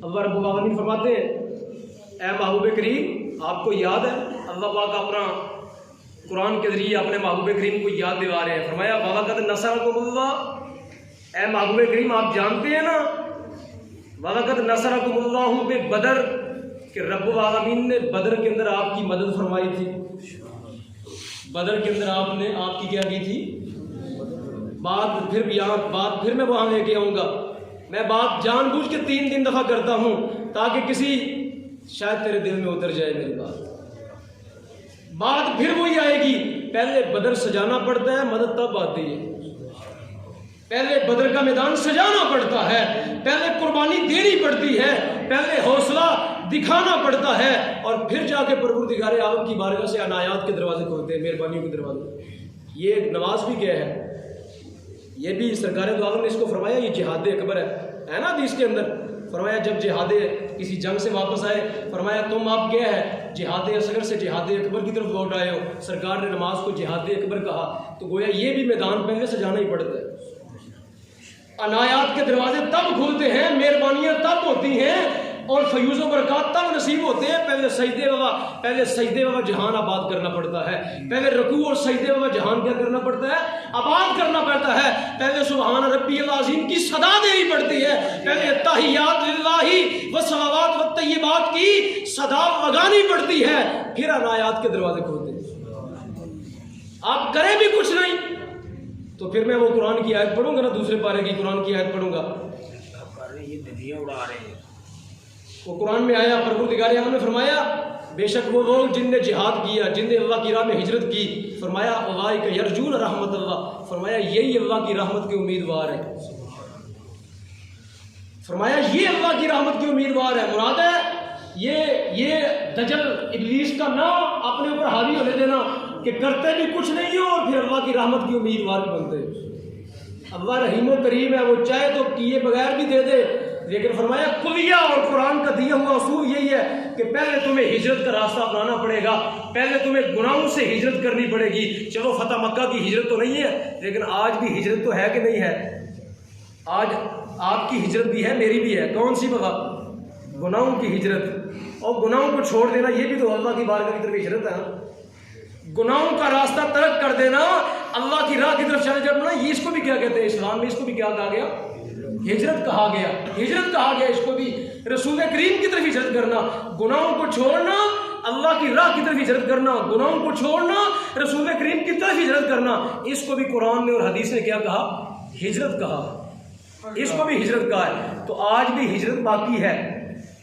अल्लाह रब्बुल आलमीन फरमाते हैं, ए महबूब करीम आपको याद है, अल्लाह पाक अपना कुरान के ज़रिए अपने महबूब करीम को याद दिला रहे हैं। फरमाया वक़द नसरकुमुल्लाह, ए महबूब करीम आप जानते हैं ना, वक़द नसरकुमुल्लाहु बिबदर कि रब्बुल आलमीन ने बदर के अंदर आपकी मदद फरमाई थी। बदर के अंदर आपने आपकी क्या की थी? बात फिर मैं वहाँ लेके आऊँगा। मैं बात जानबूझ के 3 दफ़ा करता हूँ ताकि किसी शायद तेरे दिल में उतर जाए मेरी बात फिर वही आएगी। पहले बदर सजाना पड़ता है, मदद तब आती है। पहले बदर का मैदान सजाना पड़ता है, पहले कुर्बानी देनी पड़ती है, पहले हौसला दिखाना पड़ता है, और फिर जाके परवरदिगार आलम की बारगाह से अनायात के दरवाजे खुलते हैं, मेहरबानियों के दरवाजे। ये नमाज भी क्या है? ये भी सरकार दो आलम ने इसको फरमाया, ये जिहाद अकबर है ना हदीस के अंदर। फरमाया जब जिहाद किसी जंग से वापस आए, फरमाया तुम आप क्या है जिहाद असगर से जिहाद अकबर की तरफ लौट आए हो। सरकार ने नमाज को जिहाद अकबर कहा, तो गोया ये भी मैदान पहले सजाना ही पड़ता है। अनायात के दरवाजे तब खुलते हैं, मेहरबानियाँ तब होती हैं और फयूज़ बरक़ात तब नसीब होते हैं। पहले सजदे बाबा जहान आबाद करना पड़ता है, पहले रकू और सजदे बाबा जहान क्या करना पड़ता है? आबाद करना पड़ता है। पहले सुबहान रब्बियल अज़ीम की सदा देनी पड़ती है, पहले तहियात लिल्लाहि व सलावात व तय्यबात की सदा लगानी पड़ती है, फिर अनायात के दरवाजे खुलते हैं। आप करें भी कुछ नहीं तो फिर मैं वो कुरान की आयत पढ़ूंगा ना, दूसरे पारे की कुरान की आयत पढ़ूंगा। वो कुरान में आया, परवरदिगार आलम ने फरमाया बेशक वो लोग जिनने जिहाद किया, जिनने अल्लाह की राह में हिजरत की, फरमाया उलाइका यरजून रहमत अल्लाह, फरमाया यही अल्लाह की रहमत के उम्मीदवार है। फरमाया ये अल्लाह की रहमत की उम्मीदवार है। मुराद है ये दजल इब्लीस का ना अपने ऊपर हावी होने देना कि करते भी कुछ नहीं हो और फिर अल्लाह की रहमत की उम्मीदवार भी बनते हैं। अल्लाह रहीम करीम है, वो चाहे तो किए बगैर भी दे दे, लेकिन फरमाया कुलिया और कुरान का दिया हुआ उसूल यही है कि पहले तुम्हें हिजरत का रास्ता अपनाना पड़ेगा, पहले तुम्हें गुनाहों से हिजरत करनी पड़ेगी। चलो फतह मक्का की हिजरत तो नहीं है, लेकिन आज भी हिजरत तो है कि नहीं है? आज आपकी हिजरत भी है, मेरी भी है। कौन सी बाबा? गुनाहों की हिजरत। और गुनाहों को छोड़ देना ये भी तो अल्लाह की बारगाह की तरफ हिजरत है ना। गुनाहों का रास्ता तर्क कर देना, अल्लाह की राह की तरफ चले जाना, ये इसको भी क्या कहते हैं इस्लाम में? इसको भी क्या कहा गया? हिजरत कहा गया। हिजरत कहा गया इसको भी। रसूल करीम की तरफ हिजरत करना, गुनाहों को छोड़ना, अल्लाह की राह की तरफ हिजरत करना, गुनाहों को छोड़ना, रसूल करीम की तरफ हिजरत करना, इसको भी कुरान में और हदीस ने क्या कहा? हिजरत कहा। इसको भी हिजरत कहा है। तो आज भी हिजरत बाकी है,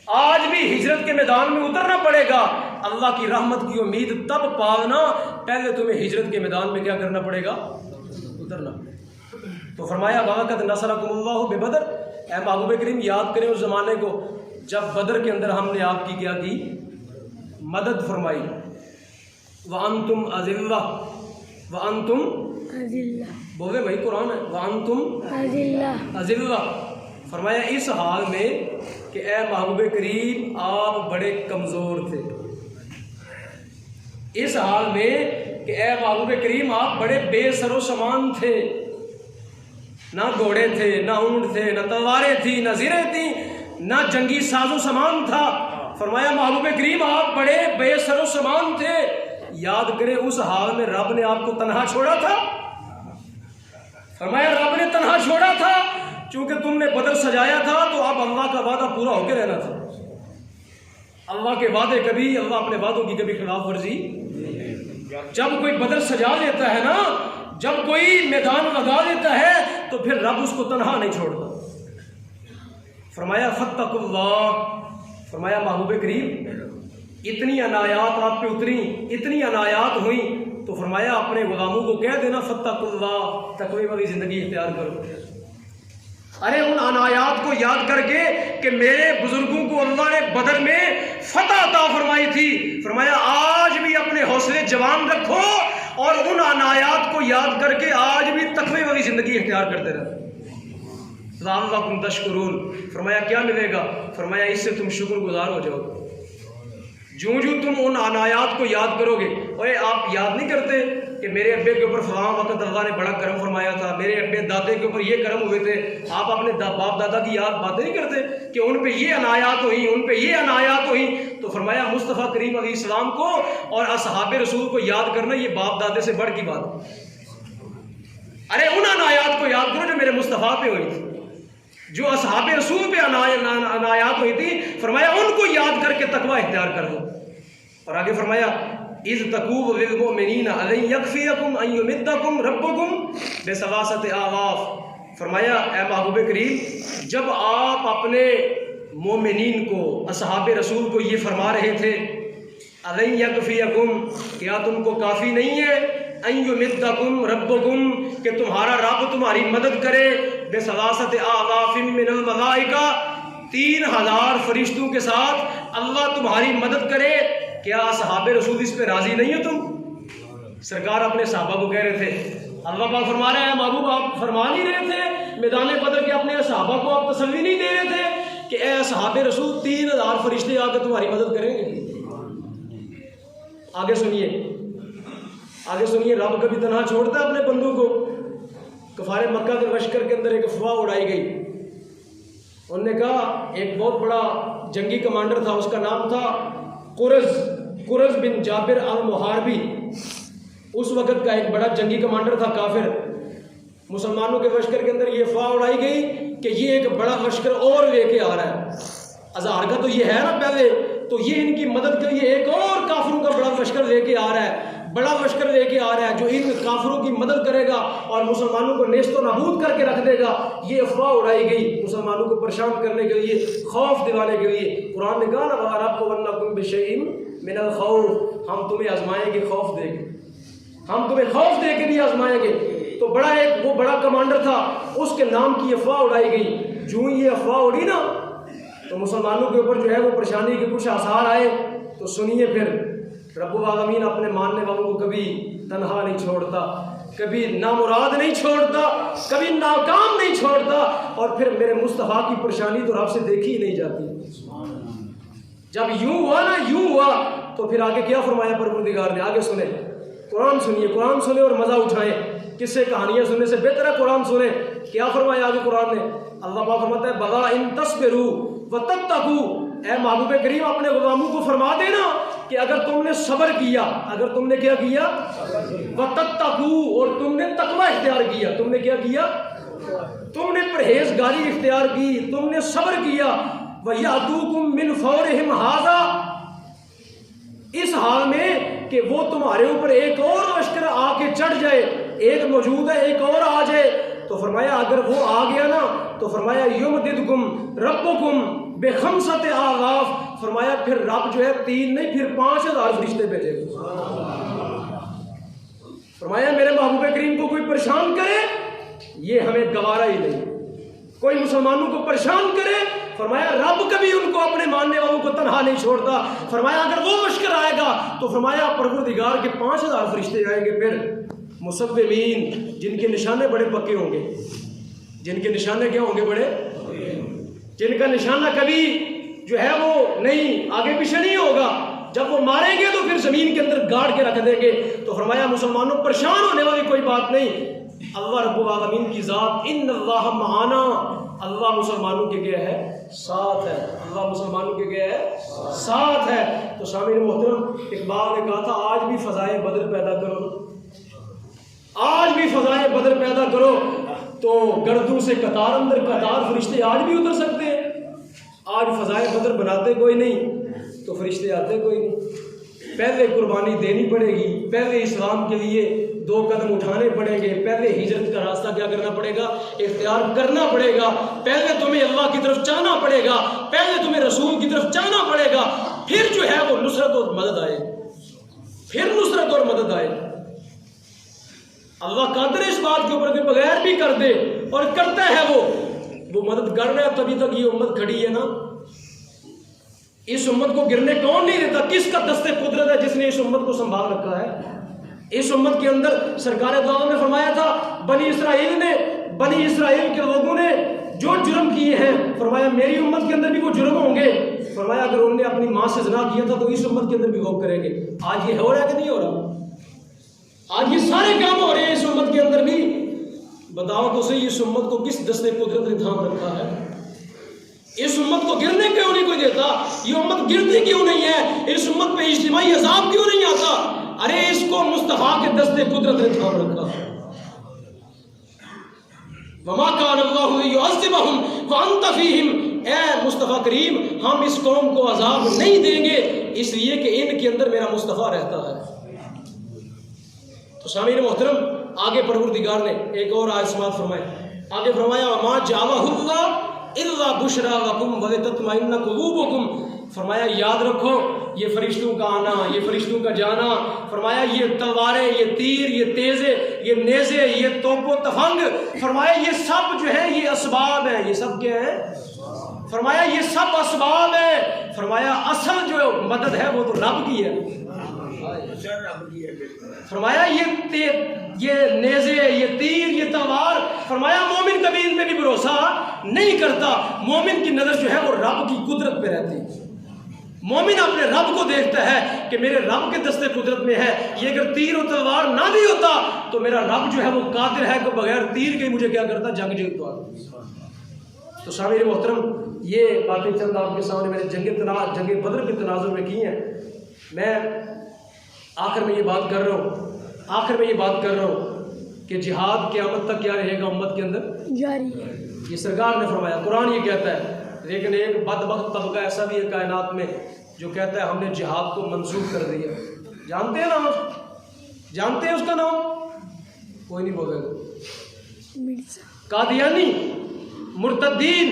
आज भी हिजरत के मैदान में उतरना पड़ेगा। अल्लाह की रहमत की उम्मीद तब पालना, पहले तुम्हें हिजरत के मैदान में क्या करना पड़ेगा? उतरना। तो फरमाया वक़द नसरकुमुल्लाहु बिबदर, ए महबूब करीम याद करें उस ज़माने को जब बदर के अंदर हमने आपकी क्या की? मदद फरमाई। व अंतुम अज़िल्ला, व अंतुम बोले भाई कुरान है, व अंतुम अज़िल्ला। फरमाया इस हाल में कि ए महबूब करीम आप बड़े कमज़ोर थे। इस हाल में कि ए महबूब करीम आप बड़े बेसरो सामान थे, ना घोड़े थे, ना ऊंट थे, ना तलवारें थी, ना ज़िरें थी, ना जंगी साजो सामान था। फरमाया महबूब करीम आप बड़े बेसरो सामान थे। याद करें उस हाल में रब ने आपको तन्हा छोड़ा था। फरमाया रब ने तन्हा छोड़ा था क्योंकि तुमने बदर सजाया था, तो अब अल्लाह का वादा पूरा होकर रहना था। अल्लाह के वादे कभी, अल्लाह अपने वादों की कभी खिलाफ वर्जी। जब कोई बदर सजा लेता है ना, जब कोई मैदान लगा लेता है, तो फिर रब उसको तन्हा नहीं छोड़ता। फरमाया फत्तकुल्लाह, फरमाया महबूब करीम इतनी अनायात आप पे उतरी, इतनी अनायात हुई, तो फरमाया अपने गुलामों को कह देना फत्तकुल्लाह, तकवे वाली ज़िंदगी इख्तियार करो। अरे उन अनायात को याद करके कि मेरे बुजुर्गों को अल्लाह ने बदर में फतह अता फरमाई थी, फरमाया आज भी अपने हौसले जवान रखो और उन अनायात को याद करके आज भी तकवे वाली ज़िंदगी इख्तियार करते रहो। लअल्लकुम तशकुरून, फरमाया क्या मिलेगा? फरमाया इससे तुम शुक्रगुजार हो जाओगे। जो तुम उन अनायात को याद करोगे। ओए आप याद नहीं करते कि मेरे अब्बे के ऊपर फलां वक्त अल्लाह ने बड़ा करम फरमाया था, मेरे अब्बे दादे के ऊपर ये करम हुए थे। आप अपने बाप दादा की याद बातें नहीं करते कि उन पे ये अनायात हुई, उन पे ये अनायात हुई। तो फरमाया मुस्तफ़ा करीम अलैहिस्सलाम को और असहाबे रसूल को याद करना ये बाप दादे से बढ़ की बात। अरे उन अनायात को याद करो जो मेरे मुस्तफ़ा पे हुई थी, जो असहाबे रसूल पे अनायात हुई थी। फरमाया उनको याद करके तकवा इख्तियार कर दो। और आगे फरमाया इज़ तक़ूबु लिल मुमिनीना अलन यकफ़ियकुम अन युमिद्दकुम रब्बुकुम बिसलासति आलाफ। फरमाया ए महबूब करीम, जब आप अपने मोमिनीन को, असहाबे रसूल को ये फरमा रहे थे अलन यकफ़ियकुम, क्या तुमको काफ़ी नहीं है, अन युमिद्दकुम रब्बुकुम, कि तुम्हारा रब तुम्हारी मदद करे, बिसलासति आलाफिन मिनल मलाइका, 3000 फरिश्तों के साथ अल्लाह तुम्हारी मदद करे। क्या सहाबे रसूल इस पे राजी नहीं हो तुम? सरकार अपने सहाबा को कह रहे थे, अल्लाह पाक फरमा रहे हैं महबूब आप फरमा नहीं रहे थे मैदान बदर के अपने सहाबा को आप तसल्ली नहीं दे रहे थे कि ए सहाबे रसूल 3000 फरिश्ते आकर तुम्हारी मदद करेंगे? आगे सुनिए, आगे सुनिए, रब कभी तनहा छोड़ता है अपने बंदों को। कफारे मक्का के लश्कर के अंदर एक अफवाह उड़ाई गई। उन्होंने कहा एक बहुत बड़ा जंगी कमांडर था, उसका नाम था कुरज बिन जाबिर अल मुहारबी। उस वक़्त का एक बड़ा जंगी कमांडर था काफिर। मुसलमानों के लश्कर के अंदर ये अफवाह उड़ाई गई कि ये एक बड़ा लश्कर और लेके आ रहा है। अज़हर का तो ये है ना पहले, तो ये इनकी मदद के लिए एक और काफिरों का बड़ा लश्कर लेके आ रहा है, बड़ा लश्कर लेके आ रहा है जो इन काफिरों की मदद करेगा और मुसलमानों को नेस्तो नाबूद करके रख देगा। ये अफवाह उड़ाई गई मुसलमानों को परेशान करने के लिए, खौफ दिलाने के लिए। कुरान ने कहा ना रब्बकुम बिशैइन मिनल खौफ, हम तुम्हें आजमाएंगे खौफ देके, हम तुम्हें खौफ देके भी आजमाएंगे। तो बड़ा एक वो बड़ा कमांडर था, उसके नाम की अफवाह उड़ाई गई। जो ये अफवाह उड़ी ना तो मुसलमानों के ऊपर जो है वो परेशानी के कुछ आसार आए। तो सुनिए, फिर रब्बुल आलमीन अपने मानने वालों को कभी तन्हा नहीं छोड़ता, कभी नामुराद नहीं छोड़ता, कभी नाकाम नहीं छोड़ता। और फिर मेरे मुस्तफ़ा की परेशानी तो रब से देखी ही नहीं जाती। जब यूं हुआ ना, यूं हुआ, तो फिर आगे क्या फरमाया परवरदिगार ने? आगे सुने, कुरान सुनिए, कुरान सुने और मजा उठाएं। किससे कहानियां सुनने से बेहतर है कुरान सुने। क्या फरमाया आगे कुरान ने? अल्लाह पाक फरमाता है बला इन तस्बिरू व तत्तकू, ए महबूब करीम अपने गुलामों को फरमा देना कि अगर तुमने सब्र किया, अगर तुमने क्या किया, व तत्तकू, और तुमने तकवा इख्तियार किया, तुमने क्या किया, तुमने परहेजगारी इख्तियार की, तुमने सब्र किया, व यातूकुम मिन फौरिहिम हाज़ा, इस हाल में कि वो तुम्हारे ऊपर एक और लश्कर आके चढ़ जाए, एक मौजूद है एक और आ जाए। तो फरमाया अगर वो आ गया ना तो फरमाया युमदिदकुम रब्बुकुम बेखमसते आलाफ, फरमाया फिर रब जो है 3 नहीं फिर 5000 फरिश्ते भेजेगा। फरमाया मेरे महबूब करीम को कोई परेशान करे ये हमें गवारा ही नहीं, कोई मुसलमानों को परेशान करे, फरमाया रब कभी उनको अपने मानने वालों को तनहा नहीं छोड़ता। फरमाया अगर वो लश्कर आएगा तो फरमाया परवरदिगार के 5000 फरिश्ते आएंगे, फिर मुसव्विमीन, जिनके निशाने बड़े पक्के होंगे, जिनके निशाने क्या होंगे, बड़े, जिनका निशाना कभी जो है वो नहीं आगे पीछे नहीं होगा। जब वो मारेंगे तो फिर जमीन के अंदर गाड़ के रख देंगे। तो फरमाया मुसलमानों परेशान होने वाली कोई बात नहीं। अल्लाह रब्बुल आलमीन की जात इन्नल्लाह मआना, अल्लाह मुसलमानों के गया है साथ है, अल्लाह मुसलमानों के गया है साथ है। तो शामिल मोहतरम, इकबाल ने कहा था आज भी फजाए बदर पैदा करो, आज भी फजाए बदर पैदा करो। तो गर्दों से कतार अंदर कतार फरिश्ते आज भी उतर सकते हैं। आज फजाए बदर बनाते कोई नहीं तो फरिश्ते आते कोई नहीं। पहले कुर्बानी देनी पड़ेगी, पहले इस्लाम के लिए 2 कदम उठाने पड़ेंगे, पहले हिजरत का रास्ता क्या करना पड़ेगा, इख्तियार करना पड़ेगा। पहले तुम्हें अल्लाह की तरफ जाना पड़ेगा, पहले तुम्हें रसूल की तरफ जाना पड़ेगा, फिर जो है वो नुसरत और मदद आए, फिर नुसरत और मदद आए। अल्लाह कादिर है इस बात के ऊपर के बगैर भी कर दे, और करता है वो मदद कर रहा है, तभी तक ये उम्मत खड़ी है ना। इस उम्मत को गिरने कौन नहीं देता? किसका दस्ते कुदरत है जिसने इस उम्मत को संभाल रखा है? इस उम्मत के अंदर सरकार दो आलम ने फरमाया था बनी इसराइल के लोगों ने जो जुर्म किए हैं, फरमाया मेरी उम्मत के अंदर भी वो जुर्म होंगे। फरमाया अगर उन्होंने अपनी माँ से ज़िना किया था तो इस उम्मत के अंदर भी वो करेंगे। आज ये हो रहा है कि नहीं हो रहा? आज ये सारे काम हो रहे हैं इस उम्मत के अंदर भी। बताओ तो सही, इस उम्मत को किस दस्ते कुदरत ने थाम रखा है? इस उम्मत को गिरने क्यों नहीं कोई देता? ये उम्मत गिरती क्यों नहीं है? इस उम्मत पे इज्तिमाई अज़ाब क्यों नहीं आता? अरे इसको मुस्तफा के दस्ते कुदरत ने थाम रखा। वमा कान अल्लाहु युअज़्ज़िबहुम व अंत फ़ीहिम, ए मुस्तफ़ा करीम हम इस कौम को अजाब नहीं देंगे इसलिए कि इनके अंदर मेरा मुस्तफ़ा रहता है। तो सामीन मोहतरम, आगे परवरदिगार ने एक और आयत समाअत फरमाई। आगे फरमाया मा जाअहुल्लाह इल्ला बुशरा लकुम व तत्मइन्नु कुलूबुकुम। फरमाया याद रखो ये फरिश्तों का आना, ये फरिश्तों का जाना, फरमाया ये तलवारें, ये तीर, ये तेजे, ये नेज़े, ये तोपो तफंग, फरमाया ये सब जो है ये असबाब है। ये सब क्या है? फरमाया ये सब असबाब है। फरमाया असल जो मदद है वो तो रब की है। फरमाया ये नेज़े, ये तीर, ये तलवार, फरमाया मोमिन कभी इन पे भी भरोसा नहीं करता। मोमिन की नजर जो है वो रब की कुदरत पे रहती है। मोमिन अपने रब को देखता है कि मेरे रब के दस्ते कुदरत में है। ये अगर तीर और तलवार ना भी होता तो मेरा रब जो है वो कादिर है कि बगैर तीर के मुझे क्या करता, जंग जीतता। तो सामीर मोहतरम, ये बातें चंद आपके सामने मैंने जंगे बदर के तनाजुर में की हैं। मैं आखिर में ये बात कर रहा हूँ कि जिहाद क़यामत तक क्या रहेगा उम्मत के अंदर जारी। ये सरकार ने फरमाया, कुरान ये कहता है। लेकिन एक बदबख्त तबका ऐसा भी है कायनात में जो कहता है हमने जिहाद को मंसूख कर दिया। जानते हैं नाम? जानते हैं उसका नाम? कोई नहीं बोलेगा। कादियानी, मुर्तद्दीन,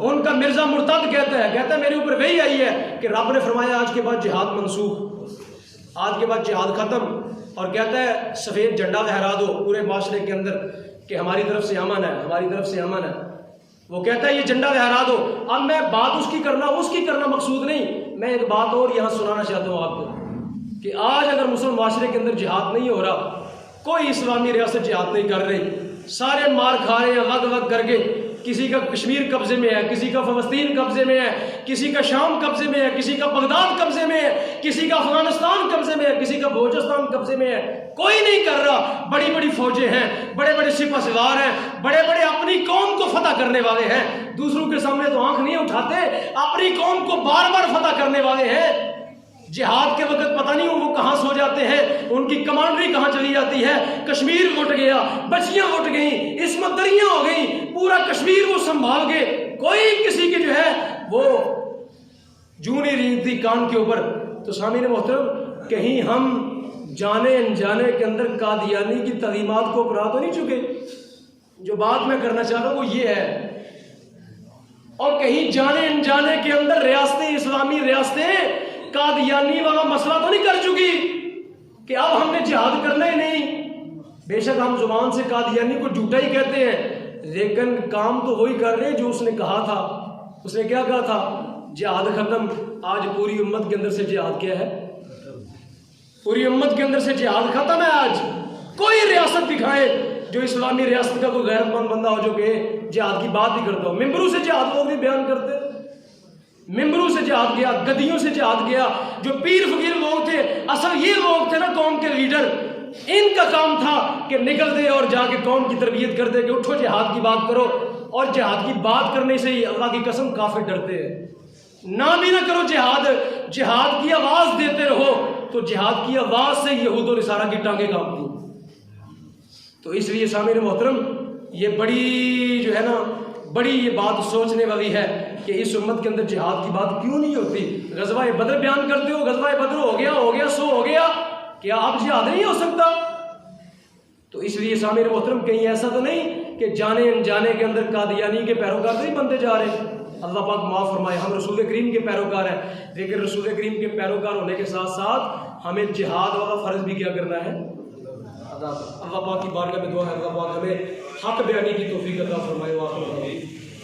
उनका मिर्जा मुर्तद कहता है मेरे ऊपर वही आई है कि रब ने फरमाया आज के बाद जिहाद मंसूख, आज के बाद जिहाद खत्म। और कहता है सफ़ेद झंडा लहरा दो पूरे माशरे के अंदर कि हमारी तरफ से अमन है, हमारी तरफ से अमन है। वो कहता है ये झंडा लहरा दो। अब मैं बात उसकी करना मकसूद नहीं, मैं एक बात और यहाँ सुनाना चाहता हूँ आपको कि आज अगर मुस्लिम माशरे के अंदर जिहाद नहीं हो रहा, कोई इस्लामी रियासत जिहाद नहीं कर रही, सारे मार खा रहे हैं वग करके। किसी का कश्मीर कब्जे में है, किसी का फ़लस्तीन कब्जे में है, किसी का शाम कब्जे में है, किसी का बगदाद कब्जे में है, किसी का अफगानिस्तान कब्जे में है, किसी का बलोचिस्तान कब्जे में है। कोई नहीं कर रहा। बड़ी बड़ी फौजें हैं, बड़े बड़े सिपह सलार हैं, बड़े बड़े अपनी कौम को फतह करने वाले हैं। दूसरों के सामने तो आंख नहीं उठाते, अपनी कौम को बार बार फतह करने वाले हैं। जिहाद के वक्त पता नहीं वो कहाँ सो जाते हैं, उनकी कमांडरी कहाँ चली जाती है। कश्मीर लुट गया, बच्चियां लुट गई, इसमत दरियां हो गई, पूरा कश्मीर वो संभाल के, कोई किसी के जो है वो जूं नहीं रेंगती कान के ऊपर। तो सामीन मोहतरम, कहीं हम जाने अनजाने के अंदर कादियानी की तालीमात को अपना तो नहीं चुके? जो बात मैं करना चाह रहा हूँ वो ये है। और कहीं जाने अनजाने के अंदर रियासतें, इस्लामी रियासतें कादियानी वाला मसला तो नहीं कर चुकी कि अब हमने जिहाद करना ही नहीं। बेशक हम जुबान से कादियानी को झूठा ही कहते हैं, लेकिन काम तो वही कर रहे हैं जो उसने कहा था। उसने क्या कहा था? जिहाद खत्म। आज पूरी उम्मत के अंदर से जिहाद क्या है? पूरी उम्मत के अंदर से जिहाद खत्म है। आज कोई रियासत दिखाए जो इस्लामी रियासत का कोई गैरतमंद बंदा हो जो कि जिहाद की बात ही करता हो। मिंबरों से जिहाद लोग नहीं बयान करते, मिंबरों से जिहाद गया, गद्दियों से जिहाद गया। जो पीर फकीर लोग थे, असल ये लोग थे ना कौम के लीडर, इनका काम था कि निकल दे और जाके कौम की तरबियत कर दे कि उठो जिहाद की बात करो। और जिहाद की बात करने से ही अल्लाह की कसम काफिर डरते हैं। ना भी ना करो जिहाद, जिहाद की आवाज देते रहो तो जिहाद की आवाज से यहूद और नसारा की टांगे कांपती। तो इसलिए सामीन मोहतरम, ये बड़ी जो है ना, बड़ी ये बात सोचने वाली है कि इस उम्मत के अंदर जिहाद की बात क्यों नहीं होती। गज़वा-ए बदर बयान करते हो, गज़वा-ए बदर हो गया सो हो गया, क्या अब जिहाद नहीं हो सकता? तो इसलिए सामीन मोहतरम, कहीं ऐसा तो नहीं कि जाने अनजाने के अंदर कादियानी के पैरोकार तो नहीं बनते जा रहे। अल्लाह पाक माफ़ फरमाए, हम रसूल करीम के पैरोकार हैं, लेकिन रसूल करीम के पैरोकार होने के साथ साथ हमें जिहाद वाला फ़र्ज भी क्या करना है? अल्लाह पाक की बारगाह में दुआ है, अल्लाह पाक हमें हक बयानी की तौफीक अता फरमाए।